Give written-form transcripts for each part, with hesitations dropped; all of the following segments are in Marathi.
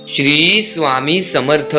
श्री स्वामी समर्थ।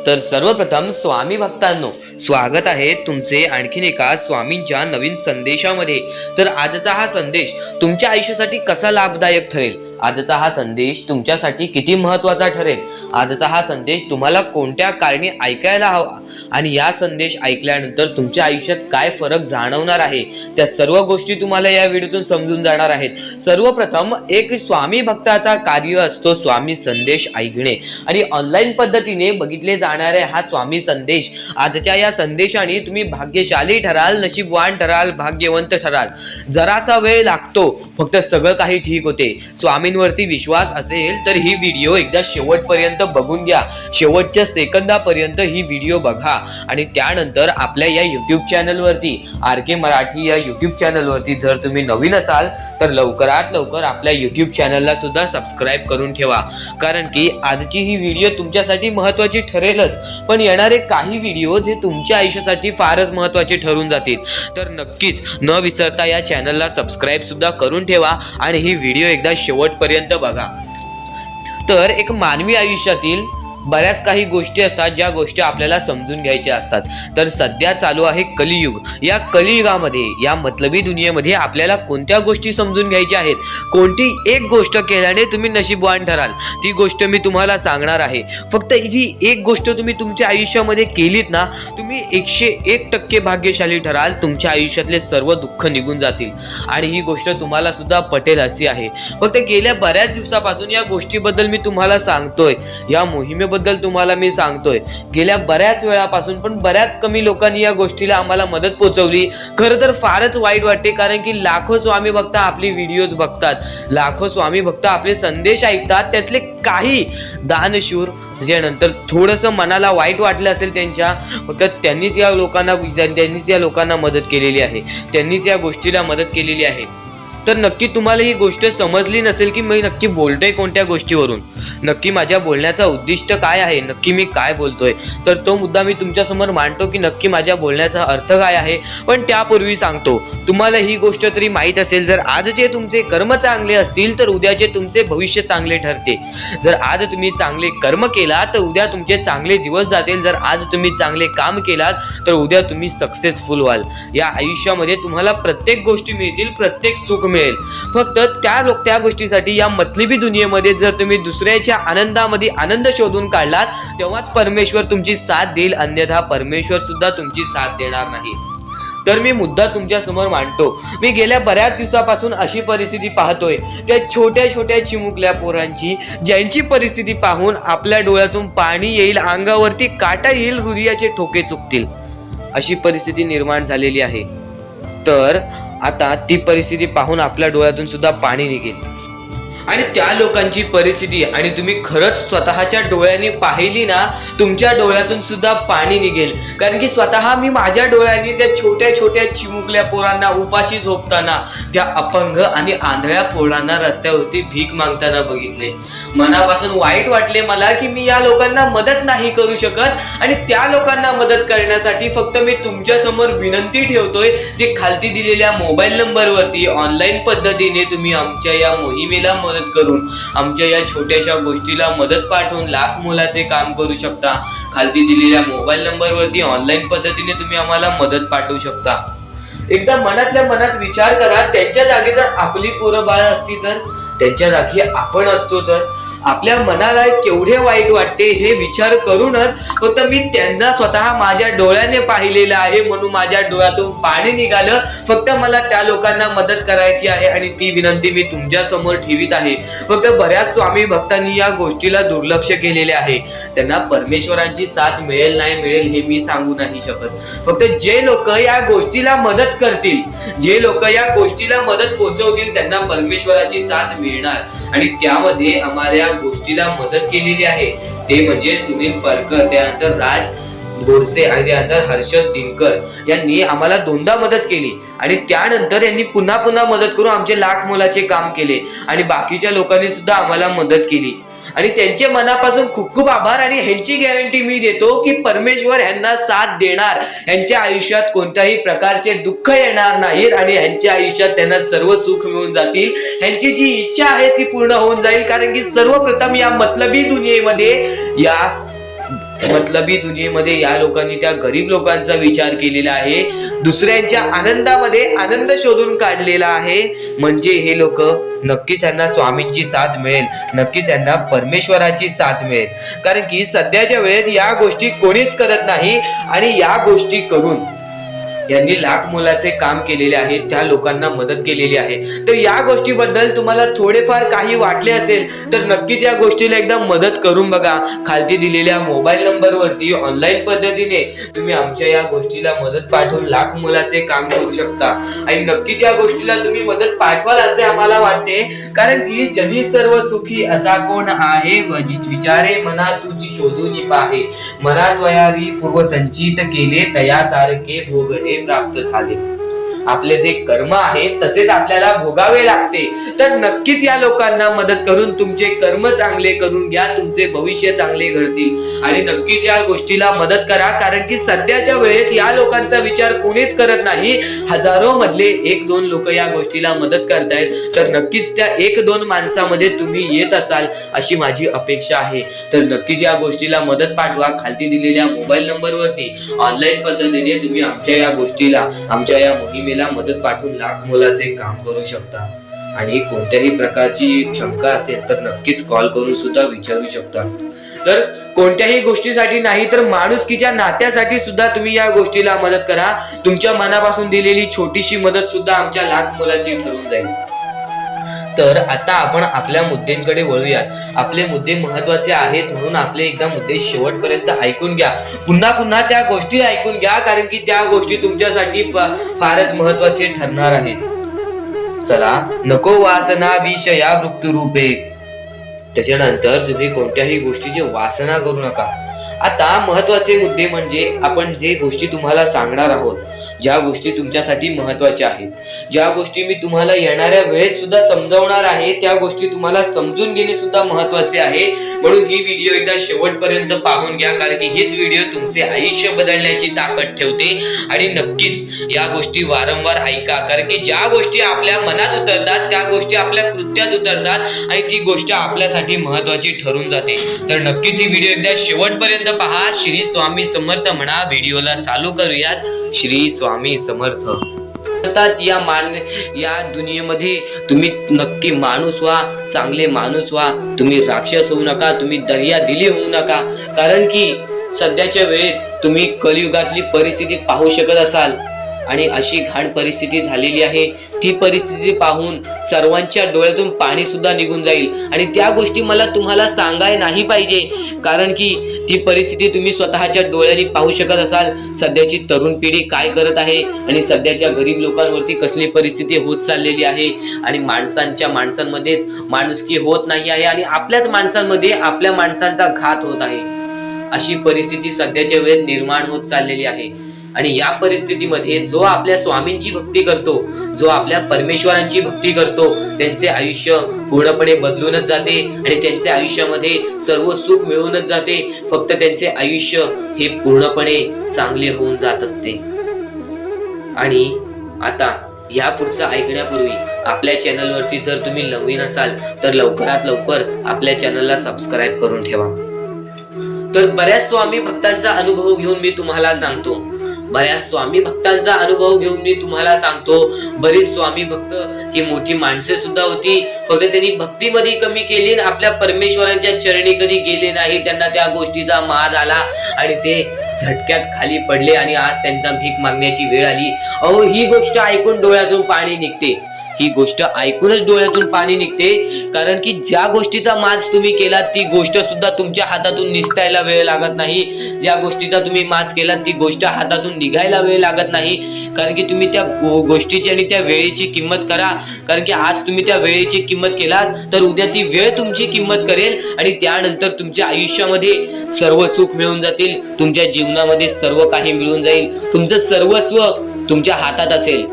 तर सर्वप्रथम स्वामी भक्तांनो, स्वागत आहे तुमचे आणखीन एका स्वामींच्या नवीन संदेशामध्ये। तर आजचा हा संदेश तुमच्या आयुष्यासाठी कसा लाभदायक ठरेल, आजचा हा संदेश तुमच्यासाठी किती महत्त्वाचा ठरेल, आजचा हा संदेश तुम्हाला कोणत्या कारणी ऐकायला हवा आणि या संदेश ऐकल्यानंतर तुमच्या आयुष्यात काय फरक जाणवणार आहे, त्या सर्व गोष्टी तुम्हाला या व्हिडिओतून समजून जाणार आहेत। सर्वप्रथम एक स्वामी भक्ताचा कार्य असतो स्वामी संदेश ऐकणे आणि ऑनलाईन पद्धतीने बघितले जाणारे हा स्वामी संदेश। आजच्या या संदेशाने तुम्ही भाग्यशाली ठराल, नशीबवान ठराल, भाग्यवंत ठराल। जरासा वेळ लागतो, फक्त सगळं काही ठीक होते। स्वामींवरती विश्वास असेल तर ही व्हिडिओ एकदा शेवटपर्यंत बघून घ्या, शेवटच्या सेकंदापर्यंत ही व्हिडिओ बघा आणि त्यानंतर आपल्या या YouTube चॅनलवरती RK मराठी या YouTube चॅनलवरती जर तुम्ही नवीन असाल तर लवकरात लवकर आपल्या YouTube चॅनलला सुद्धा सबस्क्राइब करून ठेवा, कारण की आजची ही व्हिडिओ तुमच्यासाठी महत्त्वाची ठरेलच, पण येणारे काही व्हिडिओज हे तुमच्या आयुष्यासाठी फारच महत्त्वाचे ठरून जातील। तर नक्कीच न विसरता या चॅनलला सबस्क्राइब सुद्धा करून ठेवा आणि ही व्हिडिओ एकदा शेवटपर्यंत बघा। तर एक मानवी आयुष्यातील बऱ्याच काही गोष्टी असतात ज्या गोष्टी आपल्याला समजून घ्यायच्या असतात। तर सध्या चालू आहे कलियुग। या कलियुगामध्ये, या मतलबी दुनियेमध्ये आपल्याला कोणत्या गोष्टी समजून घ्यायच्या आहेत, कोणती एक गोष्ट केल्याने तुम्ही नशीबवान ठराल, ती गोष्ट मी तुम्हाला सांगणार आहे। फक्त ही एक गोष्ट तुम्ही तुमच्या आयुष्यामध्ये केलीत ना, तुम्ही 101% भाग्यशाली ठराल, तुमच्या आयुष्यातले सर्व दुःख निघून जातील आणि ही गोष्ट तुम्हाला सुद्धा पटेल अशी आहे। फक्त गेल्या बऱ्याच दिवसापासून या गोष्टीबद्दल मी तुम्हाला सांगतोय, या मोहिमेबद्दल तुम्हाला मी सांगतोय गेल्या बऱ्याच वेळापासून, पण बऱ्याच कमी लोकांनी या गोष्टीला आम्हाला मदत पोहोचवली। खरं तर फारच वाईट वाटते, कारण की लाखो स्वामी भक्त आपली व्हिडिओज बघतात, लाखो स्वामी भक्त आपले संदेश ऐकतात, त्यातले काही दानशूर त्यानंतर थोडंसं मनाला वाईट वाटलं असेल त्यांच्या, फक्त त्यांनीच या लोकांना मदत केलेली आहे, त्यांनीच या गोष्टीला मदत केलेली आहे। तर नक्की तुम्हाला ही गोष्ट समजली नसेल की मी नक्की बोलतोय कोणत्या गोष्टीवरून, नक्की माझ्या बोलण्याचा उद्दिष्ट काय आहे, नक्की मी काय बोलतोय, तर तो मुद्दा मी तुमच्या समोर मांडतो की नक्की माझ्या बोलण्याचा अर्थ काय आहे। पण त्यापूर्वी सांगतो, तुम्हाला ही गोष्ट तरी माहीत असेल, जर आजचे तुमचे कर्म चांगले असतील तर उद्याचे तुमचे भविष्य चांगले ठरते। जर आज तुम्ही चांगले कर्म केलात तर उद्या तुमचे चांगले दिवस जातील, जर आज तुम्ही चांगले काम केलात तर उद्या तुम्ही सक्सेसफुल व्हाल। या आयुष्यामध्ये तुम्हाला प्रत्येक गोष्टी मिळतील, प्रत्येक सुख मिळेल, फक्त त्या गोष्टीसाठी या मतलबी दुनियेमध्ये जर तुम्ही दुसऱ्याच्या आनंदामध्ये आनंद शोधून काढलात तेव्हाच परमेश्वर तुमची साथ देईल, अन्यथा परमेश्वर सुद्धा तुमची साथ देणार नाही। तर मी मुद्दा तुमच्या समोर मांडतो। मी गेल्या बऱ्याच दिवसापासून अशी परिस्थिती पाहतोय, त्या छोट्या छोट्या चिमुकल्या पोरांची, ज्यांची परिस्थिती पाहून आपल्या डोळ्यातून पाणी येईल, अंगावरती काटा येईल, हृदयाचे ठोके चुकतील, अशी परिस्थिती निर्माण झालेली आहे। तर आता ती परिस्थिती पाहून आपल्या डोळ्यातून सुद्धा पाणी निघेल आणि त्या लोकांची परिस्थिती आणि तुम्ही खरंच स्वतःच्या डोळ्यांनी पाहिली ना, तुमच्या डोळ्यातून सुद्धा पाणी निघेल, कारण की स्वतः मी माझ्या डोळ्यांनी त्या छोट्या छोट्या चिमुकल्या पोरांना उपाशी झोपताना, त्या अपंग आणि आंधळ्या पोरांना रस्त्यावरती भीक मागताना बघितले। मनापासून वाईट वाटले मला की मी या लोकांना मदत नाही करू शकत आणि त्या लोकांना मदत करण्यासाठी फक्त मी तुमच्या समोर विनंती ठेवतोय, ते खालती दिलेल्या मोबाईल नंबरवरती ऑनलाईन पद्धतीने तुम्ही आमच्या या मोहिमेला मदत करून, आमच्या या छोट्याशा गोष्टीला मदत पाठवून लाख मोलाचे काम करू शकता। खालती दिलेल्या मोबाईल नंबरवरती ऑनलाईन पद्धतीने तुम्ही आम्हाला मदत पाठवू शकता। एकदा मनातल्या मनात विचार करा, त्यांच्या जागी जर आपली पोरं बाळ असती तर, त्यांच्या जागी आपण असतो तर आपल्या मनाला केवढे वाईट वाटते हे विचार करूनच फक्त मी त्यांना स्वतः माझ्या डोळ्याने पाहिलेलं आहे, म्हणून माझ्या डोळ्यातून पाणी निघालं। फक्त मला त्या लोकांना मदत करायची आहे आणि ती विनंती मी तुमच्या समोर ठेवीत आहे। फक्त बऱ्याच स्वामी भक्तांनी या गोष्टीला दुर्लक्ष केलेले आहे, त्यांना परमेश्वरांची साथ मिळेल नाही मिळेल हे मी सांगू नाही शकत। फक्त जे लोक या गोष्टीला मदत करतील, जे लोक या गोष्टीला मदत पोहोचवतील, त्यांना परमेश्वराची साथ मिळणार आणि त्यामध्ये आम्हाला गोष्टीला मदत केलेली आहे ते म्हणजे सुनील परकर, त्यानंतर राज गोडसे आणि त्यानंतर हर्षद दिनकर यांनी आम्हाला दोनदा मदत केली आणि त्यानंतर यांनी पुन्हा मदत करून आमचे लाख मोलाचे काम केले आणि बाकीच्या लोकांनी सुद्धा आम्हाला मदत केली। आणि त्यांचे मनापासून खूप खूप आभार. आणि ह्यांची गॅरंटी मी देतो की परमेश्वर ह्यांना साथ देणार. ह्यांच्या आयुष्यात कोणत्याही प्रकारचे दुःख येणार नाहीत आणि ह्यांच्या आयुष्यात त्यांना सर्व सुख मिळून जातील. ह्यांची जी इच्छा आहे ती पूर्ण होऊन जाईल. कारण की सर्वप्रथम या मतलबी दुनियेमध्ये या लोकांनी त्या गरीब लोकांचा विचार केलेला आहे. दुसऱ्यांच्या आनंदामध्ये आनंद शोधून काढलेला आहे. म्हणजे हे लोक नक्कीच यांना स्वामींची साथ मिळेल, नक्कीच यांना परमेश्वराची साथ मिळेल. कारण की सध्याच्या वेळेत या गोष्टी कोणीच करत नाही आणि या गोष्टी करून यांनी लाख मोलाचे काम केलेले आहे, त्या लोकांना मदत केलेली आहे. तर या गोष्टीबद्दल तुम्हाला थोडेफार काही वाटले असेल तर नक्कीच या गोष्टीला एकदा मदत करून बघा. खालती दिलेल्या मोबाईल नंबरवरती ऑनलाईन पद्धतीने तुम्ही आमच्या या गोष्टीला मदत पाठवून लाख मोलाचे काम करू शकता. आणि नक्कीच या गोष्टीला तुम्ही मदत पाठवाल असे आम्हाला वाटते. कारण की जगी सर्व सुखी असा कोण आहे, विचारे मना तुझी शोधून पाहे, मनात वयारी पूर्व संचित केले तयासारखे भोगणे प्राप्त झाले. आपले जे कर्म आहे तसेच आपल्याला भोगावे लागते. तर नक्कीच या लोकांना मदत करून तुमचे कर्म चांगले करून घ्या, तुमचे भविष्य चांगले घडतील. आणि नक्कीच या गोष्टीला मदत करा. कारण की सध्याच्या वेळेत या लोकांचा विचार कोणीच करत नाही. हजारो मधले 1-2 लोक या गोष्टीला मदत करतायत. तर नक्कीच त्या 1-2 माणसामध्ये तुम्ही येत असाल अशी माझी अपेक्षा आहे. तर नक्कीच या गोष्टीला मदत पाठवा. खालती दिलेल्या मोबाईल नंबरवरती ऑनलाईन पद्धतीने तुम्ही आमच्या या गोष्टीला, आमच्या या मोहिमेला मदत पाठवून लाख मोलाचे काम करू शकता. आणि कोणत्याही प्रकारची शंका असेल तर नक्कीच कॉल करून सुद्धा विचारू शकता. तर कोणत्याही गोष्टीसाठी नाही तर माणुसकीच्या नात्यासाठी सुद्धा तुम्ही या गोष्टीला मदत करा. तुमच्या मनापासून दिलेली छोटीशी मदत सुद्धा आमच्या लाख मोलाची ठरून जाईल. तर आता आपण आपल्या मुद्द्यांकडे वळूयात. आपले मुद्दे महत्वाचे आहेत म्हणून आपले एकदा मुद्दे शेवटपर्यंत ऐकून घ्या. पुन्हा पुन्हा त्या गोष्टी ऐकून घ्या, कारण की त्या गोष्टी तुमच्यासाठी फारच महत्वाचे ठरणार आहेत. चला, नको वासना विषया वृत्तरूपे. त्याच्यानंतर तुम्ही कोणत्याही गोष्टीची वासना करू नका. आता महत्वाचे मुद्दे म्हणजे आपण जे गोष्टी तुम्हाला सांगणार आहोत, ज्या गोष्टी तुमच्यासाठी महत्वाच्या आहेत, ज्या गोष्टी मी तुम्हाला येणाऱ्या वेळेत सुद्धा समजावणार आहे, त्या गोष्टी तुम्हाला समजून घेणे सुद्धा महत्वाचे आहे. म्हणून ही व्हिडिओ एकदा शेवटपर्यंत पाहून घ्या, कारण की हीच व्हिडिओ तुमचे आयुष्य बदलण्याची ताकद ठेवते. आणि नक्कीच या गोष्टी वारंवार ऐका, कारण की ज्या गोष्टी आपल्या मनात उतरतात त्या गोष्टी आपल्या कृत्यात उतरतात आणि ती गोष्ट आपल्यासाठी महत्वाची ठरून जाते. तर नक्कीच ही व्हिडिओ एकदा शेवटपर्यंत पहा. श्री स्वामी समर्थ म्हणा. व्हिडिओला चालू करूयात. श्री स्वामी समर्थ. या दुनियेमध्ये तुम्ही नक्की माणूस व्हा, चांगले माणूस व्हा. तुम्ही राक्षस होऊ नका, तुम्ही दर्यादिली होऊ नका. कारण की सध्याच्या वेळेत तुम्ही कलियुगातली परिस्थिती पाहू शकत असाल आणि अशी घाण परिस्थिती झालेली आहे. ती परिस्थिती पाहून सर्वांच्या डोळ्यातून पाणी सुद्धा निघून जाईल. आणि त्या गोष्टी मला तुम्हाला सांगाय नाही पाहिजे, कारण की ती परिस्थिती तुम्ही स्वतःच्या डोळ्यांनी पाहू शकत असाल. सध्याची तरुण पिढी काय करत आहे आणि सध्याच्या गरीब लोकांवरती कसली परिस्थिती होत चाललेली आहे. आणि माणसांमध्येच माणुसकी होत नाही आहे आणि आपल्याच माणसांमध्ये आपल्या माणसांचा घात होत आहे. अशी परिस्थिती सध्याच्या वेळेत निर्माण होत चाललेली आहे. आणि या परिस्थितीमध्ये जो आपल्या स्वामींची भक्ती करतो, जो आपल्या परमेश्वरांची भक्ती करतो, त्यांचे आयुष्य पूर्णपणे बदलूनच जाते आणि त्यांच्या आयुष्यामध्ये सर्व सुख मिळूनच जाते. फक्त त्यांचे आयुष्य हे पूर्णपणे चांगले होऊन जात असते. आणि आता या पुढचं ऐकण्यापूर्वी आपल्या चॅनलवरती जर तुम्ही नवीन असाल तर लवकरात लवकर आपल्या चॅनलला सबस्क्राईब करून ठेवा. तर बऱ्याच स्वामी भक्तांचा अनुभव घेऊन मी तुम्हाला सांगतो. बरीच स्वामी भक्त ही मोठी माणसे सुद्धा होती, फक्त त्यांनी भक्तीमध्ये कमी केली, आपल्या परमेश्वरांच्या चरणी कधी गेले नाही. त्यांना त्या गोष्टीचा माज आला आणि ते झटक्यात खाली पडले आणि आज त्यांना भीक मागण्याची वेळ आली. अहो, ही गोष्ट ऐकून डोळ्यातून पाणी निघते. ही गोष्ट ऐकूनच डोळ्यातून पाणी निघते. कारण की ज्या गोष्टीचा माज तुम्ही केला ती गोष्ट सुद्धा तुमच्या हातातून निसटायला वेळ लागत नाही. ज्या गोष्टीचा तुम्ही माज केला ती गोष्ट हातातून निघायला वेळ लागत नाही. कारण की तुम्ही त्या गोष्टीची आणि त्या वेळेची किंमत करा. कारण की आज तुम्ही त्या वेळेची किंमत केलात तर उद्या ती वेळ तुमची किंमत करेल आणि त्यानंतर तुमच्या आयुष्यामध्ये सर्व सुख मिळून जातील. तुमच्या जीवनामध्ये सर्व काही मिळून जाईल. तुमचं सर्वस्व तुमच्या हातात असेल.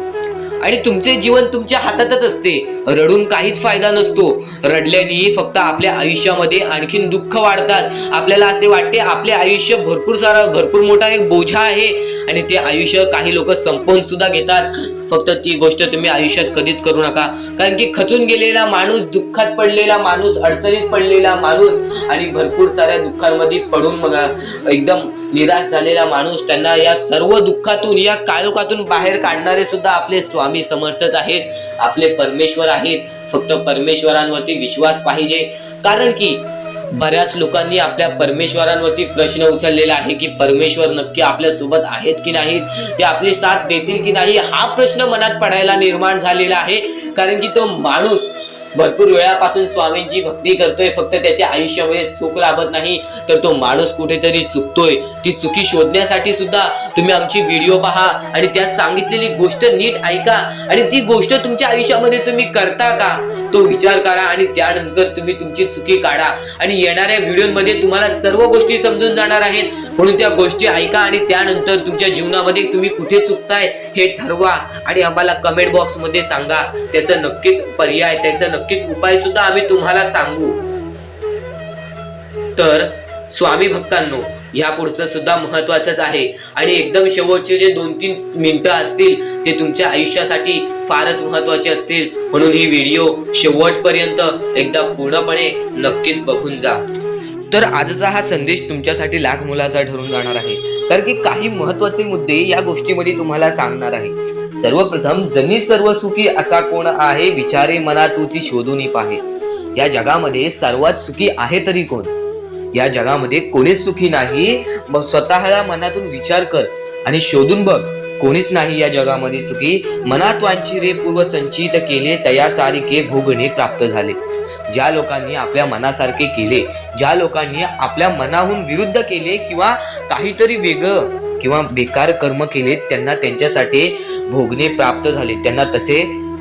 आणि तुमचे जीवन तुमच्या हातातच असते. रडून काहीच फायदा नसतो. रडल्याने फक्त आपल्या आयुष्यामध्ये आणखीन दुःख वाढतात. आपल्याला असे वाटते आपले आयुष्य भरपूर मोठा एक बोझा आहे आणि ते आयुष्य काही लोक संपवून सुद्धा घेतात. फक्त ती गोष्ट तुम्ही आयुष्यात कधीच करू नका. कारण की खचून गेलेला माणूस, दुःखात पडलेला माणूस, अडचणीत पडलेला माणूस आणि भरपूर साऱ्या दुःखांमध्ये पडून मग एकदम निराश झालेला माणूस, त्यांना या सर्व दुःखातून, या काळोखातून बाहेर काढणारे सुद्धा आपले स्वामी समर्थच आहेत, आपले परमेश्वर आहेत. फक्त परमेश्वरांवरती विश्वास पाहिजे. कारण की बऱ्याच लोकांनी आपल्या परमेश्वरांवरती प्रश्न उचललेला आहे की परमेश्वर नक्की आपल्या सोबत आहेत की नाहीत, ते आपली साथ देतील की नाही, हा प्रश्न मनात पडायला निर्माण झालेला आहे. कारण की तो माणूस भरपूर वेळापासून स्वामींची भक्ती करतोय, फक्त त्याच्या आयुष्यामध्ये सुख लाभत नाही, तर तो माणूस कुठेतरी चुकतोय. ती चुकी शोधण्यासाठी सुद्धा तुम्ही आमची व्हिडिओ पहा आणि त्यात सांगितलेली गोष्ट नीट ऐका आणि ती गोष्ट तुमच्या आयुष्यामध्ये तुम्ही करता का तो विचार करा आणि त्यानंतर तुम्ही तुमची चुकी काढा. आणि येणाऱ्या व्हिडिओमध्ये तुम्हाला सर्व गोष्टी समजून जाणार आहेत, म्हणून त्या गोष्टी ऐका आणि त्यानंतर तुमच्या जीवनामध्ये तुम्ही कुठे चुकताय हे ठरवा आणि आम्हाला कमेंट बॉक्स मध्ये सांगा. त्याचं नक्कीच पर्याय, त्याचं नक्कीच उपाय सुद्धा आम्ही तुम्हाला सांगू. तर स्वामी भक्तांनो, या पुढचं सुद्धा महत्वाचंच आहे आणि एकदम शेवटचे जे 2-3 मिनिटं असतील ते तुमच्या आयुष्यासाठी फारच महत्वाचे असतील. म्हणून ही व्हिडिओ शेवटपर्यंत एकदा पूर्णपणे नक्कीच बघून जा. तर आजचा हा संदेश तुमच्यासाठी लाख मोलाचा ठरून जाणार आहे. कारण की काही महत्वाचे मुद्दे या गोष्टीमध्ये तुम्हाला सांगणार आहे. सर्वप्रथम, जनी सर्व सुखी असा कोण आहे, विचारे मना तुझी शोधून पाहे. या जगामध्ये सर्वात सुखी आहे तरी कोण? या जगामध्ये कोणीच सुखी नाही. मग स्वतःला मनातून विचार कर आणि शोधून बघ, कोणीच नाही या जगामध्ये सुखी. मनात वांछिरे पूर्व संचित केले, तया सारिके भोगणे प्राप्त झाले. ज्या लोकांनी आपल्या मनासारखे केले, ज्या लोकांनी आपल्या मनाहून विरुद्ध केले किंवा काहीतरी वेगळं किंवा बेकार कर्म केले, त्यांना त्यांच्यासाठी भोगणे प्राप्त झाले.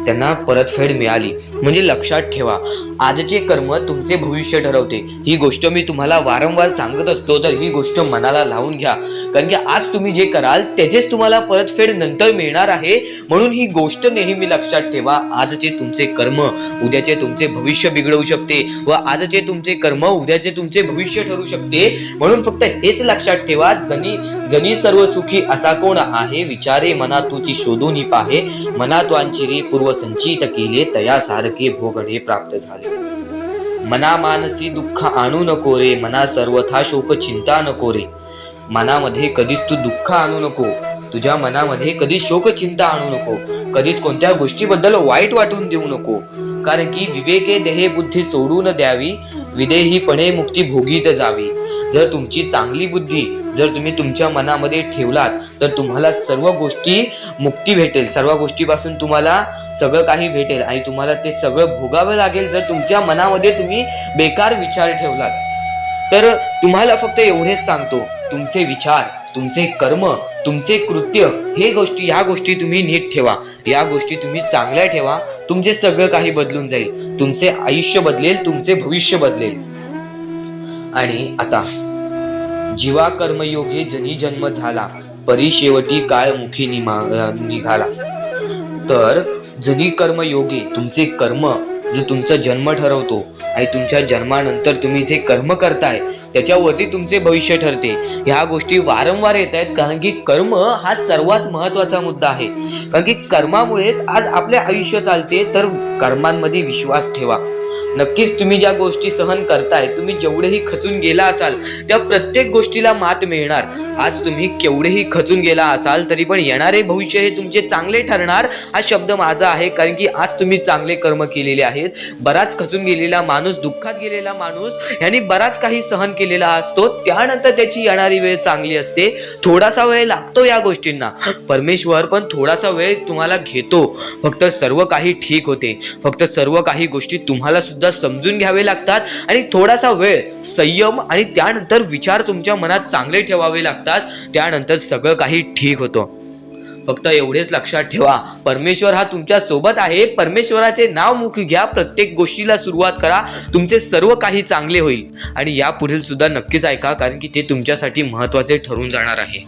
त्यांना परतफेड मिळाली. म्हणजे लक्षात ठेवा, आजचे कर्म तुमचे भविष्य ठरवते. ही गोष्ट मी तुम्हाला वारंवार सांगत असतो, तर ही गोष्ट मनाला लावून घ्या. कारण की आज तुम्ही जे कराल त्याचेच तुम्हाला परतफेड नंतर मिळणार आहे. म्हणून ही गोष्ट नेहमी लक्षात ठेवा. आजचे तुमचे कर्म उद्याचे तुमचे भविष्य बिघडवू शकते व आजचे तुमचे कर्म उद्याचे तुमचे भविष्य ठरू शकते. म्हणून फक्त हेच लक्षात ठेवा, जनी सर्व सुखी असा कोण आहे, विचारे मना तुझी शोधून पाहे. मनात वांछिरे पूर्व संचित केले, तया सारखे भोगणे प्राप्त झाले. मना मानसी दुःख आणू नको रे, मना सर्वथा शोक चिंता नको रे. मनामध्ये कधीच तू दुःख आणू नको, तुझ्या मनामध्ये कधीच शोक चिंता आणू नको, कधीच कोणत्या गोष्टीबद्दल वाईट वाटून देऊ नको. कारण की विवेके देहे बुद्धी सोडून द्यावी, विदेहीपणे मुक्ती भोगीत जावी. जर तुमची चांगली बुद्धी जर तुम्ही तुमच्या मनामध्ये ठेवलात तर तुम्हाला सर्व गोष्टी मुक्ती भेटेल, सर्व गोष्टीपासून तुम्हाला सगळं काही भेटेल आणि तुम्हाला ते सगळं भोगावं लागेल जर तुमच्या मनामध्ये तुम्ही बेकार विचार ठेवलात. तर तुम्हाला फक्त एवढेच सांगतो, तुमचे विचार, तुमचे कर्म, तुमचे कृत्य या गोष्टी तुम्ही नीट ठेवा, या गोष्टी तुम्ही चांगल्या ठेवा. तुमचे सगळं काही बदलून जाईल, तुमचे आयुष्य बदलेल, तुमचे भविष्य बदलेल. आणि आता जीवा कर्मयोगे जनी जन्म झाला, परी शेवटी काळ मुखी निघाला. तर जनी कर्मयोगे, तुमचे कर्म जो तुमचा जन्म ठरवतो आणि तुमच्या जन्मानंतर तुम्ही जे कर्म करताय त्याच्यावरती तुमचे भविष्य ठरते. ह्या गोष्टी वारंवार येत आहेत कारण की कर्म हा सर्वात महत्वाचा मुद्दा आहे. कारण की कर्मामुळेच आज आपले आयुष्य चालते. तर कर्मांमध्ये विश्वास ठेवा. नक्कीच तुम्ही ज्या गोष्टी सहन करताय, तुम्ही जेवढेही खचून गेला असाल त्या प्रत्येक गोष्टीला मात मिळणार. आज तुम्ही केवढेही खचून गेला असाल तरी पण येणारे भविष्य हे तुमचे चांगले ठरणार, हा शब्द माझा आहे. कारण की आज तुम्ही चांगले कर्म केलेले आहेत. बराच खचून गेलेला माणूस, दुःखात गेलेला माणूस यांनी बराच काही सहन केलेला असतो, त्यानंतर त्याची येणारी वेळ चांगली असते. थोडासा वेळ लागतो या गोष्टींना, परमेश्वर पण थोडासा वेळ तुम्हाला घेतो. फक्त सर्व काही ठीक होते, फक्त सर्व काही गोष्टी तुम्हाला सुद्धा समजून घ्यावे लागतात आणि थोडासा वेळ संयम आणि त्यानंतर विचार तुमच्या मनात चांगले ठेवावे लागतात. त्यानंतर सगळं काही ठीक होतं. फक्त एवढेच लक्षात ठेवा, परमेश्वर हा तुमच्या सोबत आहे. परमेश्वराचे नाव मुखी घ्या, प्रत्येक गोष्टीला सुरुवात करा, तुमचे सर्व काही चांगले होईल. आणि या पुढील सुद्धा नक्कीच ऐका, कारण की ते तुमच्यासाठी महत्त्वाचे ठरून जाणार आहे.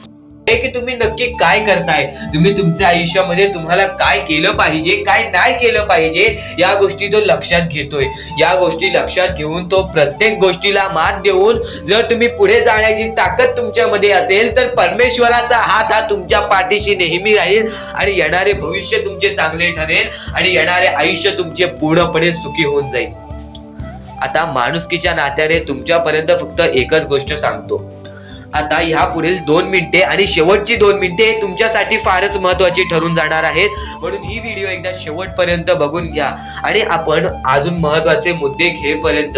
की तुम्ही नक्की काय करताय, तुम्ही तुमच्या आयुष्यामध्ये तुम्हाला काय केलं पाहिजे, काय नाही केलं पाहिजे, या गोष्टी तो लक्षात घेतोय. या गोष्टी लक्षात घेऊन तो प्रत्येक गोष्टीला मात देऊन जर तुम्ही पुढे जाण्याची ताकद तुमच्यामध्ये असेल तर परमेश्वराचा हात हा तुमच्या पाठीशी नेहमी राहील आणि येणारे भविष्य तुमचे चांगले ठरेल आणि येणारे आयुष्य तुमचे पूर्णपणे सुखी होऊन जाईल. आता माणुसकीच्या नात्याने तुमच्यापर्यंत फक्त एकच गोष्ट सांगतो. आता ह्या पुढील 2 मिनिटे आणि शेवटची 2 मिनिटे तुमच्यासाठी फारच महत्वाची ठरून जाणार आहेत, म्हणून ही व्हिडिओ एकदा शेवटपर्यंत बघून घ्या. आणि आपण अजून महत्वाचे मुद्दे घेईपर्यंत,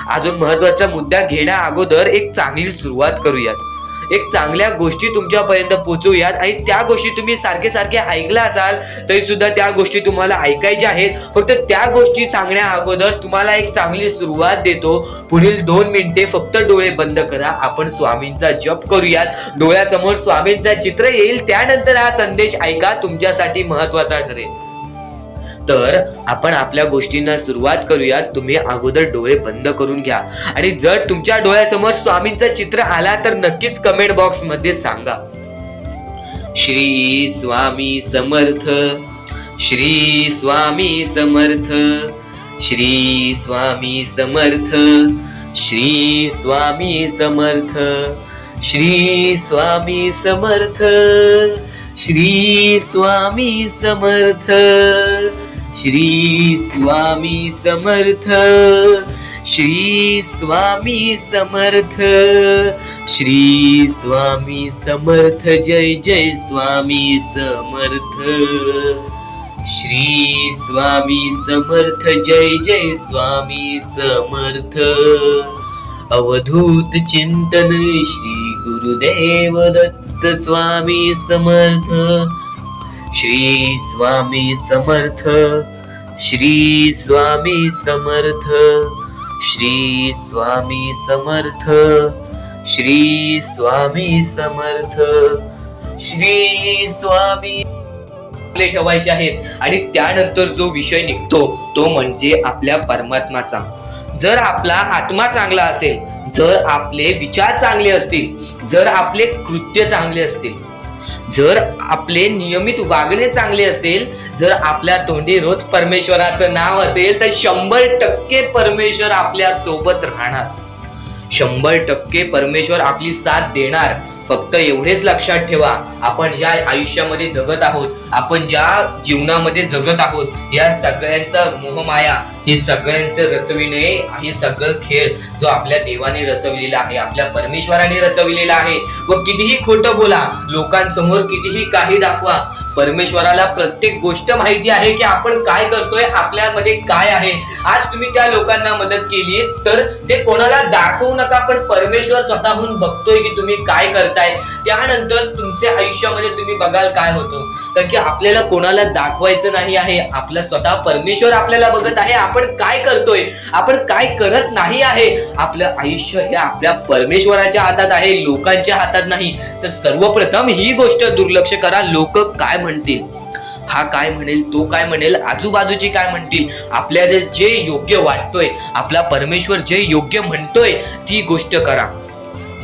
अजून महत्वाचा मुद्दा घेण्या अगोदर एक चांगली सुरुवात करूयात, एक चांगल्या गोष्टी तुमच्यापर्यंत पोहोचूयात. आणि त्या गोष्टी तुम्ही सारखे सारखे ऐकला असाल तरी सुद्धा त्या गोष्टी तुम्हाला ऐकायच्या आहेत. फक्त त्या गोष्टी सांगण्या अगोदर तुम्हाला एक चांगली सुरुवात देतो. पुढील 2 मिनिटे फक्त डोळे बंद करा, आपण स्वामींचा जप करूयात. डोळ्यासमोर स्वामींचा चित्र येईल, त्यानंतर हा संदेश ऐका, तुमच्यासाठी महत्वाचा ठरेल. तर आपण आपल्या गोष्टींना सुरुवात करूयात. तुम्ही अगोदर डोळे बंद करून घ्या आणि जर तुमच्या डोळ्यासमोर स्वामींचं चित्र आला तर नक्कीच कमेंट बॉक्स मध्ये सांगा. श्री स्वामी समर्थ, श्री स्वामी समर्थ, श्री स्वामी समर्थ, श्री स्वामी समर्थ, श्री स्वामी समर्थ, श्री स्वामी समर्थ, श्री स्वामी समर्थ, श्री स्वामी समर्थ, श्री स्वामी समर्थ. जय जय स्वामी समर्थ, श्री स्वामी समर्थ, जय जय स्वामी समर्थ. अवधूत चिंतन श्री गुरुदेव दत्त स्वामी समर्थ. श्री स्वामी समर्थ, श्री स्वामी समर्थ, श्री स्वामी समर्थ, श्री स्वामी समर्थ, श्री स्वामी ठेवायचे आहेत. आणि त्यानंतर जो विषय निघतो तो म्हणजे आपल्या परमात्माचा. जर आपला आत्मा चांगला असेल, जर आपले विचार चांगले असतील, जर आपले कृत्य चांगले असतील, जर आपले नियमित वागणे चांगले असेल, जर आपल्या तोंडी रोज परमेश्वराचं नाव असेल तर 100% परमेश्वर आपल्या सोबत राहणार. 100% परमेश्वर आपली साथ देणार. फक्त एवढेच लक्षात ठेवा, आपण ज्या आयुष्यामध्ये जगत आहोत, आपण ज्या जीवनामध्ये जगत आहोत, या सगळ्यांचा मोहमाया, हे सगळ्यांचं रचविणे, हे सगळं खेळ जो आपल्या देवाने रचविलेला आहे, आपल्या परमेश्वराने रचविलेला आहे. व कितीही खोटं बोला, लोकांसमोर कितीही काही दाखवा, परमेश्वराला प्रत्येक गोष्ट माहिती आहे की आपण काय करतोय, आपल्यामध्ये काय आहे. आज तुम्ही त्या लोकांना मदत केली तर ते कोणाला दाखवू नका, पण परमेश्वर स्वतःहून बघतोय की तुम्ही काय करताय. त्यानंतर तुमच्या आयुष्यामध्ये तुम्ही बघाल काय होतं. कारण की आपल्याला कोणाला दाखवायचं नाही आहे, आपला स्वतः परमेश्वर आपल्याला बघत आहे. आपण काय करतोय, आपण काय करत नाही आहे. आपलं आयुष्य हे आपल्या परमेश्वराच्या हातात आहे, लोकांच्या हातात नाही. तर सर्वप्रथम ही गोष्ट दुर्लक्ष करा. लोक काय म्हणतील, हा काय म्हणेल, तो काय म्हणेल, आजूबाजूचे काय म्हणतील, आपल्याला जे योग्य वाटतोय, आपला परमेश्वर जे योग्य म्हणतोय ती गोष्ट करा.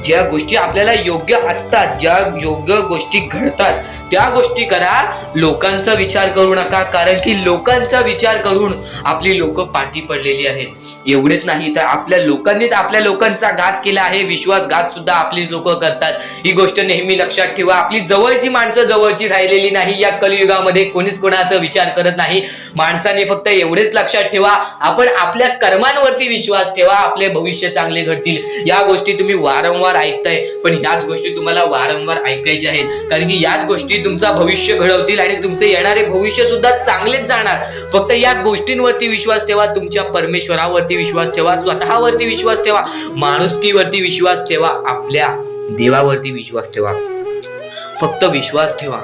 ज्या गोष्टी आपल्याला योग्य असतात, ज्या योग्य गोष्टी घडतात त्या गोष्टी करा. लोकांचा विचार करू नका, कारण की लोकांचा विचार करून आपली लोक पाठी पडलेली आहेत. एवढेच नाही तर आपल्या लोकांनीच आपल्या लोकांचा घात केला आहे. विश्वासघात सुद्धा आपली लोक करतात. ही गोष्ट नेहमी लक्षात ठेवा. आपली जवळची माणसं जवळची राहिलेली नाही. या कलियुगामध्ये कोणीच कोणाचा विचार करत नाही. माणसाने फक्त एवढेच लक्षात ठेवा, आपण आपल्या कर्मांवरती विश्वास ठेवा, आपले भविष्य चांगले घडतील. या गोष्टी तुम्ही वारंवार ऐकताय, पण याच गोष्टी तुम्हाला वारंवार ऐकायच्या आहेत, कारण की याच गोष्टी तुमचा भविष्य घडवतील आणि तुमचे येणारे भविष्य सुद्धा चांगलेच जाणार. फक्त या गोष्टींवरती विश्वास ठेवा, तुमच्या परमेश्वरावरती विश्वास ठेवा, स्वतःवरती विश्वास ठेवा, माणुसकीवरती विश्वास ठेवा, आपल्या देवावरती विश्वास ठेवा. फक्त विश्वास ठेवा.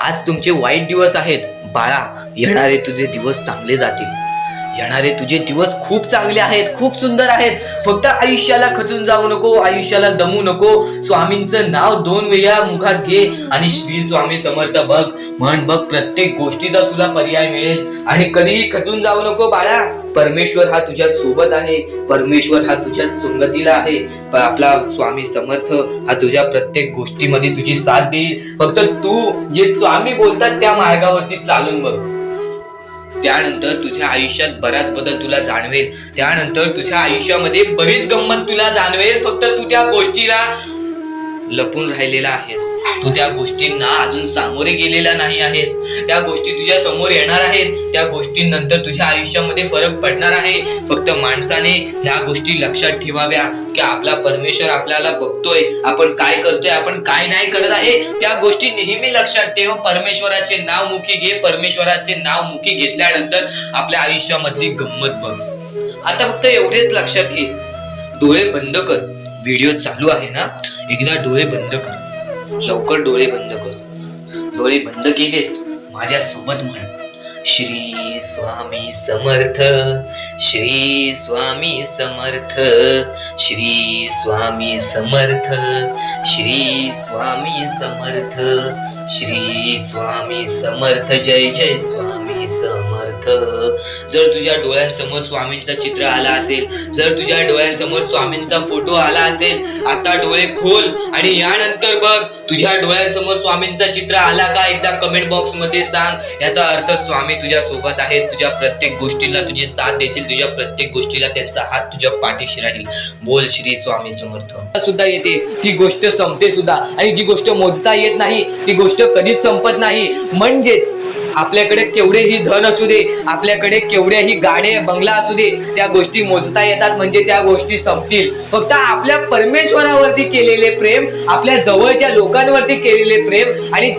आज तुमचे वाईट दिवस आहेत बाळा, येणारे तुझे दिवस चांगले जातील. येणारे तुझे दिवस खूप चांगले आहेत, खूप सुंदर आहेत. फक्त आयुष्याला खचून जाऊ नको, आयुष्याला दमू नको. स्वामींचं नाव 2 वेळा मुखात घे आणि श्री स्वामी समर्थ बघ, म्हण बघ. प्रत्येक गोष्टीचा तुला पर्याय मिळेल. आणि कधीही खचून जाऊ नको बाळा. परमेश्वर हा तुझ्या सोबत आहे, परमेश्वर हा तुझ्या संगतीला आहे. आपला स्वामी समर्थ हा तुझ्या प्रत्येक गोष्टीमध्ये तुझी साथ देईल. फक्त तू जे स्वामी बोलतात त्या मार्गावरती चालून बघ. त्यानंतर तुझ्या आयुष्यात बराच बदल तुला जाणवेल. त्यानंतर तुझ्या आयुष्यामध्ये बरीच गंमत तुला जाणवेल. फक्त तू त्या गोष्टीला लपून राहिलेला आहेस, तू त्या गोष्टींना अजून सामोरे गेलेला नाही आहेस. त्या गोष्टी तुझ्या समोर येणार आहेत. त्या गोष्टींनंतर तुझ्या आयुष्यामध्ये फरक पडणार आहे. फक्त माणसाने ह्या गोष्टी लक्षात ठेवाव्या की आपला परमेश्वर आपल्याला बघतोय, आपण काय करतोय, आपण काय नाही करत आहे. त्या गोष्टी नेहमी लक्षात ठेव. परमेश्वराचे नाव मुखी घे. परमेश्वराचे नाव मुखी घेतल्यानंतर आपल्या आयुष्यामधली गंमत बघ. आता फक्त एवढेच लक्षात घे, डोळे बंद कर. व्हिडिओ चालू आहे ना, एकदा डोळे बंद कर, लवकर डोळे बंद कर. डोळे बंद केलेस, माझ्या सोबत म्हण, श्री स्वामी समर्थ, श्री स्वामी समर्थ, श्री स्वामी समर्थ, श्री स्वामी समर्थ, श्री स्वामी समर्थ, जय जय स्वामी समर्थ. जर तुझ्या डोळ्यांसमोर स्वामींचं चित्र आला असेल, जर तुझ्या डोळ्यांसमोर स्वामींचा फोटो आला असेल, आता डोळे खोल आणि यानंतर बघ तुझ्या डोळ्यांसमोर स्वामींचा चित्र आला का, एकदा कमेंट बॉक्स मध्ये सांग. याचा अर्थ स्वामी तुझ्या सोबत आहेत. तुझ्या प्रत्येक गोष्टीला तुझी साथ देतील. तुझ्या प्रत्येक गोष्टीला त्यांचा हात तुझ्या पाठीशी राहील. बोल श्री स्वामी समर्थ. सुद्धा येते ती गोष्ट, संपते सुद्धा. आणि जी गोष्ट मोजता येत नाही ती गोष्ट कधीच संपत नाही. म्हणजेच आपल्याकडे केवढेही धन असू दे, आपल्याकडे केवढेही गाडे बंगला असू दे, त्या गोष्टी मोजता येतात म्हणजे त्या गोष्टी संपतील. फक्त आपल्या परमेश्वरावरती केलेले प्रेम, आपल्या जवळच्या लोकांवरती केलेले प्रेम आणि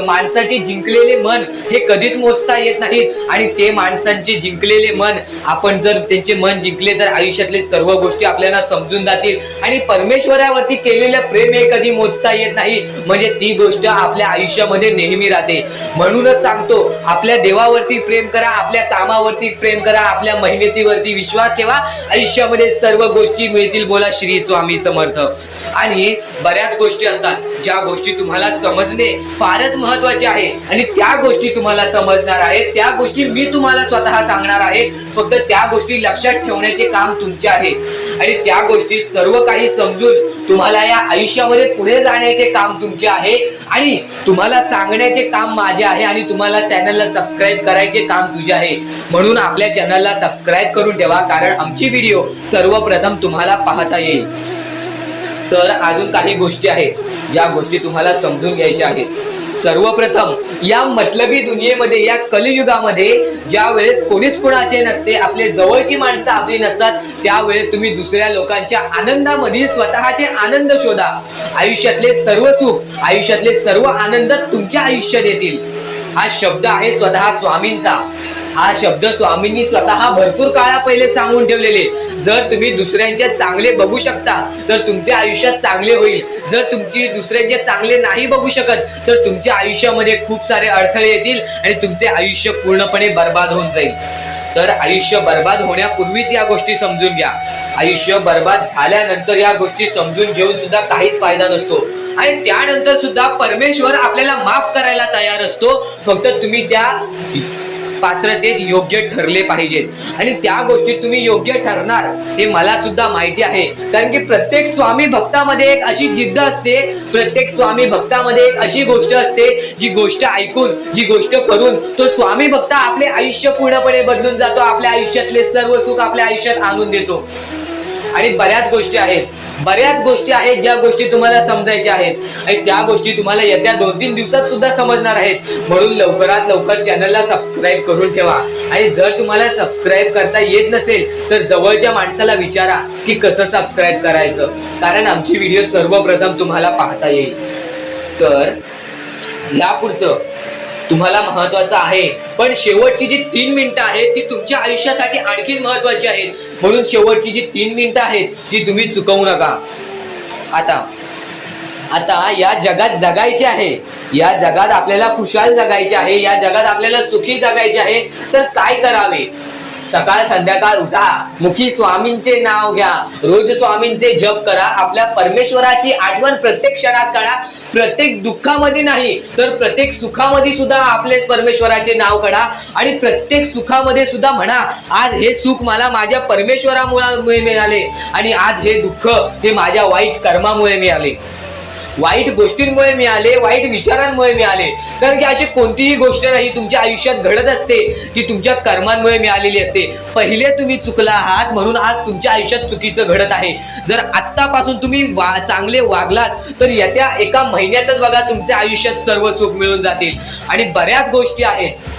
माणसाचे जिंकलेले मन हे कधीच मोजता येत नाहीत. आणि ते माणसांचे जिंकलेले मन, आपण जर त्यांचे मन जिंकले तर आयुष्यातले सर्व गोष्टी आपल्याला समजून जातील. आणि परमेश्वरावरती केलेलं प्रेम हे कधी मोजता येत नाही, म्हणजे ती गोष्ट आपल्या आयुष्यामध्ये नेहमी राहते. म्हणून सांगतो, आपल्या देवावरती प्रेम करा, आपल्या कामावरती प्रेम करा, आपल्या मेहनतीवरती विश्वास ठेवा. आयुष्यामध्ये सर्व गोष्टी मिळतील. बोला श्री स्वामी समर्थ. आणि बऱ्याच गोष्टी असतात ज्या गोष्टी तुम्हाला समजणे फारच महत्वाचे आहे आणि त्या गोष्टी तुम्हाला समजणार आहेत. त्या गोष्टी मी तुम्हाला स्वतः सांगणार आहे. फक्त त्या गोष्टी लक्षात ठेवण्याचे काम तुमचे आहे आणि त्या गोष्टी सर्व काही समजून तुम्हाला या आयुष्यामध्ये पुढे जाण्याचे काम तुमचे आहे आणि तुम्हाला सांगण्याचे काम माझे आहे आणि तुम्हाला चॅनलला सबस्क्राईब करायचे काम तुझे आहे. म्हणून आपल्या चॅनलला सबस्क्राईब करून ठेवा, कारण आमची व्हिडिओ सर्वप्रथम तुम्हाला पाहता येईल. तर अजून काही गोष्टी आहेत ज्या गोष्टी तुम्हाला समजून घ्यायच्या आहेत. सर्वप्रथम या मतलबी दुनियेमध्ये, या कलियुगामध्ये ज्या वेळेस कोणीच कोणाचे नसते, आपले जवळची माणसं आपली नसतात, त्यावेळेस तुम्ही दुसऱ्या लोकांच्या आनंदामध्ये स्वतःचे आनंद शोधा. आयुष्यातले सर्व सुख, आयुष्यातले सर्व आनंद तुमच्या आयुष्यात येतील. हा शब्द आहे स्वतः स्वामींचा. हा शब्द स्वामींनी स्वतः भरपूर काळा पहिले सांगून ठेवलेले. जर तुम्ही दुसऱ्यांचे चांगले बघू शकता तर तुमच्या आयुष्यात चांगले होईल. जर तुम्ही दुसऱ्यांचे चांगले नाही बघू शकत तर तुमच्या आयुष्यामध्ये खूप सारे अडथळे येतील आणि तुमचे आयुष्य पूर्णपणे बर्बाद होऊन जाईल. तर आयुष्य बर्बाद होण्यापूर्वीच या गोष्टी समजून घ्या. आयुष्य बर्बाद झाल्यानंतर या गोष्टी समजून घेऊन सुद्धा काहीच फायदा नसतो आणि त्यानंतर सुद्धा परमेश्वर आपल्याला माफ करायला तयार असतो. फक्त तुम्ही त्या पात्रतेत योग्य ठरले पाहिजेत आणि त्या गोष्टीत तुम्ही योग्य ठरणार हे मला सुद्धा माहिती आहे. कारण की प्रत्येक स्वामी भक्तामध्ये एक अशी जिद्द असते, प्रत्येक स्वामी भक्तामध्ये एक अशी गोष्ट असते, जी गोष्ट ऐकून, जी गोष्ट करून तो स्वामी भक्त आपले आयुष्य पूर्णपणे बदलून जातो. आपल्या आयुष्यातले सर्व सुख आपल्या आयुष्यात आणून देतो. आणि बऱ्याच गोष्टी आहेत ज्या गोष्टी तुम्हाला समजायच्या आहेत आणि त्या गोष्टी तुम्हाला येत्या 2-3 दिवसात सुद्धा समजणार आहेत. म्हणून लवकरात लवकर चॅनलला सबस्क्राईब करून ठेवा. आणि जर तुम्हाला सबस्क्राईब करता येत नसेल तर जवळच्या माणसाला विचारा की कसं सबस्क्राईब करायचं, कारण आमची व्हिडिओ सर्वप्रथम तुम्हाला पाहता येईल. तर यापुढचं तुम्हाला महत्वाचं आहे, पण शेवटची जी 3 मिनिटं आहेत ती तुमच्या आयुष्यासाठी आणखी महत्वाची आहेत. म्हणून शेवटची जी 3 मिनिटं आहेत ती तुम्ही चुकवू नका. आता या जगात जगायचे आहे, या जगात आपल्याला खुशाल जगायचे आहे, या जगात आपल्याला सुखी जगायचे आहे. तर काय करावे? सकाळ संध्याकाळ उठा, मुखी स्वामींचे नाव घ्या, रोज स्वामींचे जप करा, आपल्या परमेश्वराची आठवण प्रत्येक क्षणात काढा. प्रत्येक दुःखामध्ये नाही तर प्रत्येक सुखामध्ये सुद्धा आपले परमेश्वराचे नाव काढा आणि प्रत्येक सुखामध्ये सुद्धा म्हणा, आज हे सुख मला माझ्या परमेश्वरामुळे मिळाले आणि आज हे दुःख हे माझ्या वाईट कर्मामुळे मिळाले, वाईट गोष्टींमुळे मिळाले, वाईट विचारांमुळे मिळाले. कारण की अशी कोणतीही गोष्ट नाही तुमच्या आयुष्यात घडत असते की तुमच्या कर्मांमुळे मिळालेली असते. पहिले तुम्ही चुकला आहात म्हणून आज तुमच्या आयुष्यात चुकीचं घडत आहे. जर आत्तापासून तुम्ही चांगले वागलात तर येत्या एका महिन्यातच बघा तुमच्या आयुष्यात सर्व सुख मिळून जातील. आणि बऱ्याच गोष्टी आहेत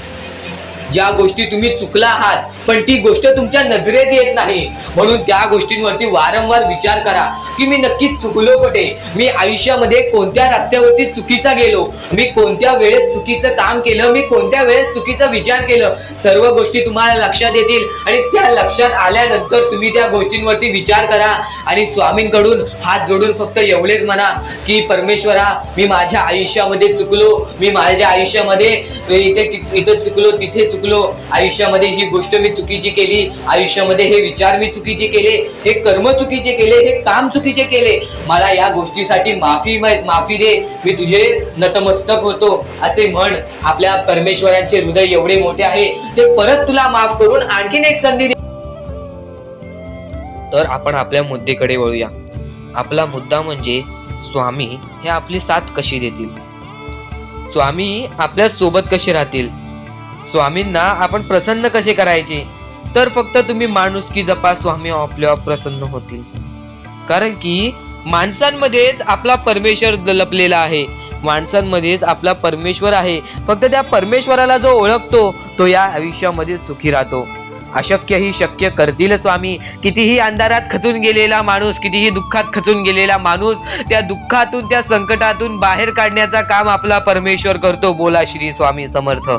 ज्या गोष्टी तुम्ही चुकला आहात पण ती गोष्ट तुमच्या नजरेत येत नाही, म्हणून त्या गोष्टींवरती वारंवार विचार करा की मी नक्की चुकलो कुठे, मी आयुष्यामध्ये कोणत्या रस्त्यावरती चुकीचा गेलो, मी कोणत्या वेळेत चुकीचं काम केलं, मी कोणत्या वेळेस चुकीचा विचार केलं. सर्व गोष्टी तुम्हाला लक्षात येतील आणि त्या लक्षात आल्यानंतर तुम्ही त्या गोष्टींवरती विचार करा आणि स्वामींकडून हात जोडून फक्त एवढेच म्हणा की परमेश्वरा, मी माझ्या आयुष्यामध्ये चुकलो, मी माझ्या आयुष्यामध्ये इथे चुकलो, तिथे चुकलो, आयुष्यामध्ये ही गोष्ट मी चुकीची केली, आयुष्यामध्ये हे विचार मी चुकीचे केले, हे कर्म चुकीचे केले, हे काम चुकीचे केले, मला या गोष्टीसाठी माफी दे, मी तुझे नतमस्तक होतो असे म्हण. आपल्या परमेश्वराचे हृदय एवढे मोठे आहे ते परत तुला माफ करून आणखीन एक संधी दे. तर आपण आपल्या मुद्द्याकडे वळूया. आपला मुद्दा म्हणजे स्वामी हे आपली साथ कशी देतील, स्वामी आपल्या सोबत कसे राहतील, स्वामींना आपण प्रसन्न कसे करायचे. तर फक्त तुम्ही माणुसकी जपा, स्वामी आपल्यावर प्रसन्न होतील. कारण की माणसांमध्येच आपला परमेश्वर लपलेला आहे, माणसांमध्येच आपला परमेश्वर आहे. फक्त त्या परमेश्वराला जो ओळखतो तो या आयुष्यामध्ये सुखी राहतो. अशक्य ही शक्य करतील स्वामी. कितीही अंधारात खचून गेलेला माणूस, कितीही दुःखात खचून गेलेला माणूस त्या दुःखातून, त्या संकटातून बाहेर काढण्याचा काम आपला परमेश्वर करतो. बोला श्री स्वामी समर्थ.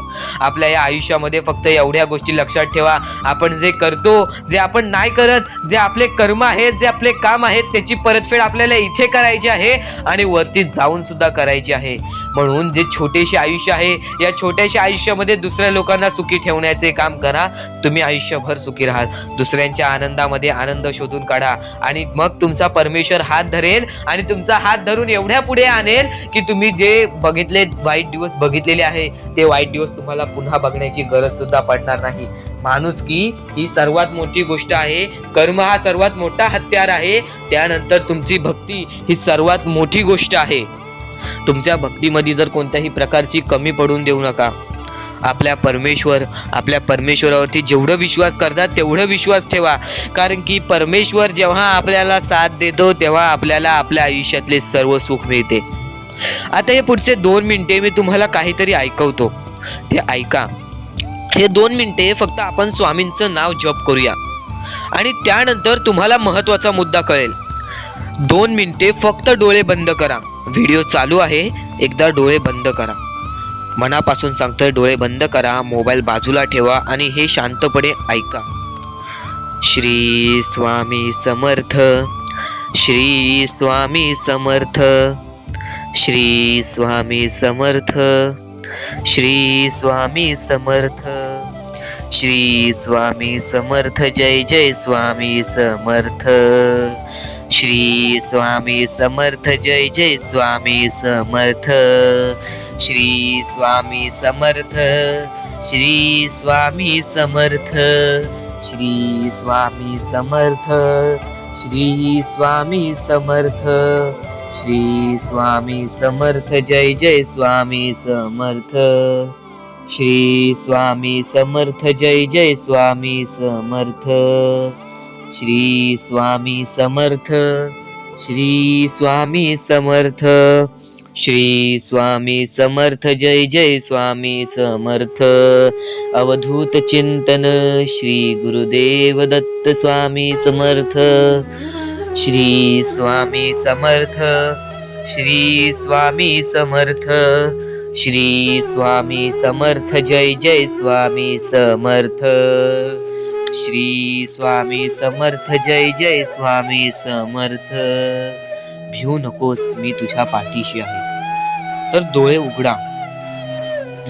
आपल्या या आयुष्यामध्ये फक्त एवढ्या गोष्टी लक्षात ठेवा, आपण जे करतो, जे आपण नाही करत, जे आपले कर्म आहेत, जे आपले काम आहेत, त्याची परतफेड आपल्याला इथे करायची आहे आणि वरती जाऊन सुद्धा करायची आहे. म्हणून जे छोटेसे आयुष्य आहे, या छोट्याशा आयुष्यामध्ये दुसऱ्या लोकांना सुखी ठेवण्याचे काम करा. तुम्ही आयुष्यभर सुखी राहा. दुसऱ्यांच्या आनंदामध्ये आनंद शोधून काढा आणि मग तुमचा परमेश्वर हात धरेल आणि तुमचा हात धरून एवढ्या पुढे आणेल की तुम्ही जे बघितले वाईट दिवस बघितलेले आहे ते वाईट दिवस तुम्हाला पुन्हा बघण्याची गरज सुद्धा पडणार नाही. माणुसकी ही सर्वात मोठी गोष्ट आहे, कर्म हा सर्वात मोठा हत्यार आहे, त्यानंतर तुमची भक्ती ही सर्वात मोठी गोष्ट आहे. तुमच्या भक्तीमध्ये जर कोणत्याही प्रकारची कमी पडून देऊ नका. आपल्या परमेश्वरावरती जेवढं विश्वास करतात तेवढं विश्वास ठेवा. कारण की परमेश्वर जेव्हा आपल्याला साथ देतो तेव्हा आपल्याला आपल्या आयुष्यातले सर्व सुख मिळते. आता हे पुढचे 2 मिनिटे मी तुम्हाला काहीतरी ऐकवतो, ते ऐका. हे 2 मिनिटे फक्त आपण स्वामींचं नाव जप करूया आणि त्यानंतर तुम्हाला महत्त्वाचा मुद्दा कळेल. 2 मिनिटे फक्त डोळे बंद करा. व्हिडिओ चालू आहे, एकदा डोळे बंद करा. मनापासून सांगतोय, डोळे बंद करा, मोबाईल बाजूला ठेवा आणि हे शांतपणे ऐका. श्री स्वामी समर्थ, श्री स्वामी समर्थ, श्री स्वामी समर्थ, श्री स्वामी समर्थ, श्री स्वामी समर्थ. जय जय स्वामी समर्थ. श्री स्वामी समर्थ. जय जय स्वामी समर्थ. श्री स्वामी समर्थ. श्री स्वामी समर्थ. श्री स्वामी समर्थ. श्री स्वामी समर्थ. श्री स्वामी समर्थ. जय जय स्वामी समर्थ. श्री स्वामी समर्थ. जय जय स्वामी समर्थ. श्री स्वामी समर्थ. श्री स्वामी समर्थ. श्री स्वामी समर्थ. जय जय स्वामी समर्थ. अवधूत चिंतन श्री गुरुदेव दत्त स्वामी समर्थ. श्री स्वामी समर्थ. श्री स्वामी समर्थ. श्री स्वामी समर्थ. जय जय स्वामी समर्थ. श्री स्वामी समर्थ. जय जय स्वामी समर्थ. भिवू नकोस, मी तुझ्या पाठीशी आहे. तर डोळे उघडा.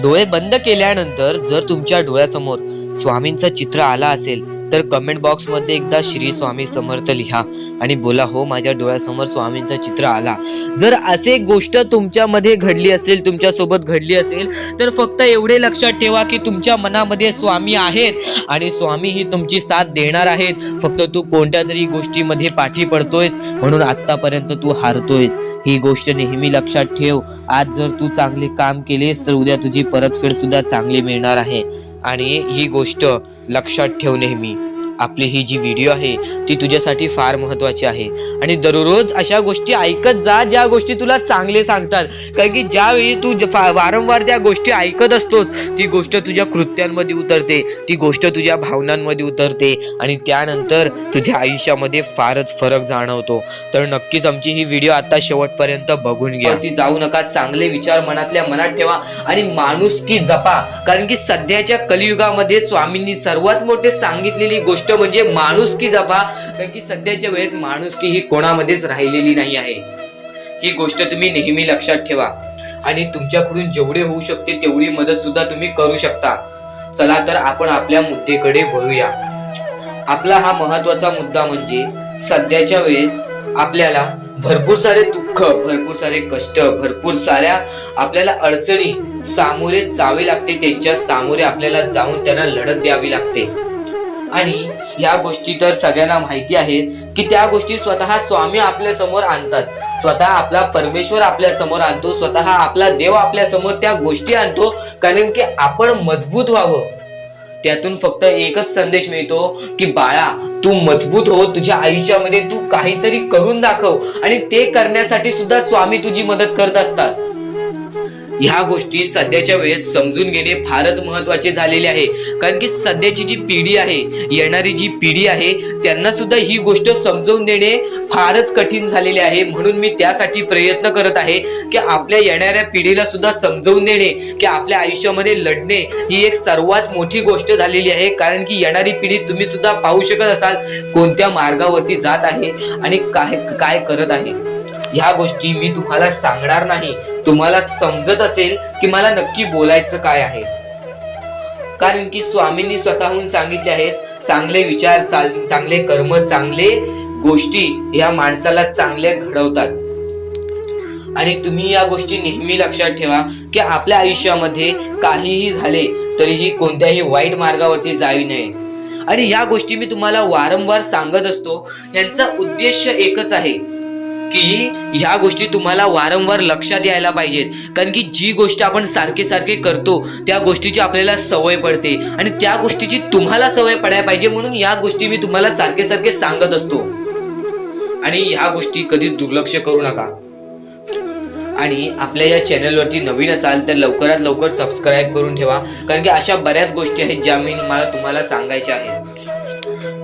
डोळे बंद केल्यानंतर जर तुमच्या डोळ्यासमोर स्वामींचं चित्र आला असेल तर कमेंट बॉक्स मध्ये एकदा श्री स्वामी समर्थ लिहा आणि बोला हो माझ्या डोळ्यासमोर स्वामींचं चित्र आला. जर असे गोष्ट तुमच्यामध्ये घडली असेल, तुमच्या सोबत घडली असेल, तर फक्त एवढे लक्षात ठेवा की तुमच्या मनामध्ये स्वामी आहेत आणि स्वामी ही तुमची साथ देणार आहेत. फक्त तू कोणत्या तरी गोष्टीमध्ये पाठी पडतोयस म्हणून आतापर्यंत तू हारतोयस. ही गोष्ट नेहमी लक्षात ठेव. आज जर तू चांगले काम केलेस तर उद्या तुझी परतफेड सुद्धा चांगली मिळणार आहे. आणि ही गोष्ट लक्षात ठेव नेहमी. आपली ही जी व्हिडिओ आहे ती तुझ्यासाठी फार महत्त्वाची आहे आणि दररोज अशा गोष्टी ऐकत जा ज्या गोष्टी तुला चांगले सांगतात. कारण की ज्यावेळी तू वारंवार त्या गोष्टी ऐकत असतोस ती गोष्ट तुझ्या कृत्यांमध्ये उतरते, ती गोष्ट तुझ्या भावनांमध्ये उतरते आणि त्यानंतर तुझ्या आयुष्यामध्ये फारच फरक जाणवतो. तर नक्कीच आमची ही व्हिडिओ आता शेवटपर्यंत बघून घ्या. ती जाऊ नका. चांगले विचार मनातल्या मनात ठेवा आणि माणुसकी जपा. कारण की सध्याच्या कलियुगामध्ये स्वामींनी सर्वात मोठे सांगितलेली गोष्ट म्हणजे माणुसकी जपा. कारण की सध्याच्या वेळेत माणुसकी ही कोणामध्येच राहिलेली नाही आहे. ही गोष्ट तुम्ही नेहमी लक्षात ठेवा आणि तुमच्याकडून जेवढे होऊ शकते तेवढी मदत सुद्धा तुम्ही करू शकता. चला तर आपण आपल्या मुद्द्याकडे वळूया. आपला हा महत्वाचा मुद्दा म्हणजे सध्याच्या वेळेत आपल्याला भरपूर सारे दुःख, भरपूर सारे कष्ट, भरपूर साऱ्या आपल्याला अडचणी सामोरे जावे लागते. त्यांच्या सामोरे आपल्याला जाऊन त्यांना लढत द्यावी लागते आणि ह्या गोष्टी तर सगळ्यांना माहिती आहेत की त्या गोष्टी स्वतः स्वामी आपल्या समोर आणतात. स्वतः आपला परमेश्वर आपल्या समोर आणतो, स्वतः आपला देव आपल्या समोर त्या गोष्टी आणतो. कारण की आपण मजबूत व्हावं. त्यातून फक्त एकच संदेश मिळतो की बाळा तू मजबूत हो, तुझ्या आयुष्यामध्ये तू काहीतरी करून दाखव आणि ते करण्यासाठी सुद्धा स्वामी तुझी मदत करत असतात. ह्या गोष्टी सध्याच्या वेळेस समजून घेणे फारच महत्वाचे झालेले आहे. कारण की सध्याची जी पिढी आहे, येणारी जी पिढी आहे, त्यांना सुद्धा ही गोष्ट समजून देणे फारच कठीण झालेले आहे. म्हणून मी त्यासाठी प्रयत्न करत आहे की आपल्या येणाऱ्या पिढीला सुद्धा समजवून देणे की आपल्या आयुष्यामध्ये लढणे ही एक सर्वात मोठी गोष्ट झालेली आहे. कारण की येणारी पिढी तुम्ही सुद्धा पाहू शकत असाल कोणत्या मार्गावरती जात आहे आणि काय करत आहे. ह्या गोष्टी मी तुम्हाला सांगणार नाही. तुम्हाला समजत असेल की मला नक्की बोलायचं काय आहे. कारण की स्वामींनी स्वतःहून सांगितले आहेत चांगले विचार, चांगले कर्म, चांगले गोष्टी या माणसाला चांगले घडवतात. आणि तुम्ही या गोष्टी नेहमी लक्षात ठेवा की आपल्या आयुष्यामध्ये काहीही झाले तरीही कोणत्याही वाईट मार्गावरती जाऊ नये. आणि या गोष्टी मी तुम्हाला वारंवार सांगत असतो. यांचा उद्देश एकच आहे की ह्या गोष्टी तुम्हाला वारंवार लक्षात यायला पाहिजेत. कारण की जी गोष्ट आपण सारखे सारखे करतो त्या गोष्टीची आपल्याला सवय पडते आणि त्या गोष्टीची तुम्हाला सवय पडायला पाहिजे म्हणून या गोष्टी मी तुम्हाला सारखे सारखे सांगत असतो. आणि ह्या गोष्टी कधीच दुर्लक्ष करू नका. आणि आपल्या या चॅनलवरती नवीन असाल तर लवकरात लवकर सबस्क्राईब करून ठेवा. कारण की अशा बऱ्याच गोष्टी आहेत ज्या मी तुम्हाला सांगायच्या आहेत.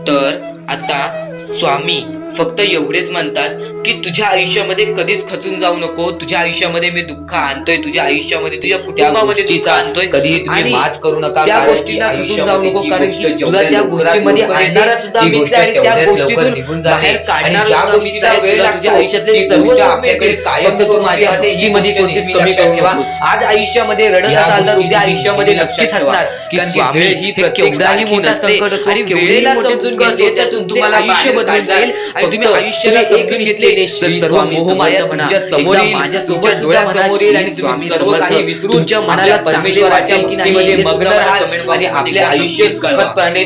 तर आता स्वामी फक्त एवढेच म्हणतात की तुझ्या आयुष्यामध्ये कधीच खचून जाऊ नको. तुझ्या आयुष्यामध्ये मी दुःख आणतोय, तुझ्या आयुष्यामध्ये तुझ्या कुटुंबामध्ये दुःख आणतोय, कधीही तुम्ही माज करू नका. त्या गोष्टींना खचून जाऊ नको. कारण की तुला त्या गोष्टीमध्ये आणणारा सुद्धा मीच आहे आणि त्या गोष्टीतून बाहेर काढणारा मीच आहे. तुला तुझ्या आयुष्यातले सर्व आपल्याकडे कायम तू माझ्या ही मध्ये कोणतीच कमी ठेवा. आज आयुष्यामध्ये रडत असाल तर उद्या आयुष्यामध्ये नक्कीच असणार की स्वामी ही केवढाही मोठा संकट असो, वेळेला समजून घेते त्यातून तुम्हाला आयुष्य बदलून जाईल. आणि तुम्ही आयुष्याला समजून घेतले सर्व मोहमाया तुमच्या समोर येईल, माझ्या डोळ्यासमोर येईल आणि तुम्ही सर्व काही विसरून तुमच्या मनाला परमेश्वराच्या भक्तीमध्ये मग्न राहाल आणि आपले आयुष्य सुखदपणे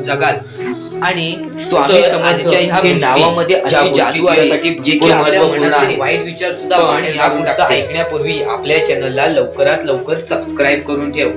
जगाल. आणि स्वामी समाजाच्या ह्या नावामध्ये अशी जादू आहे जे की आपल्या मनात वाईट विचार सुद्धा ह्या ऐकण्यापूर्वी आपल्या चॅनलला लवकरात लवकर सबस्क्राईब करून ठेव.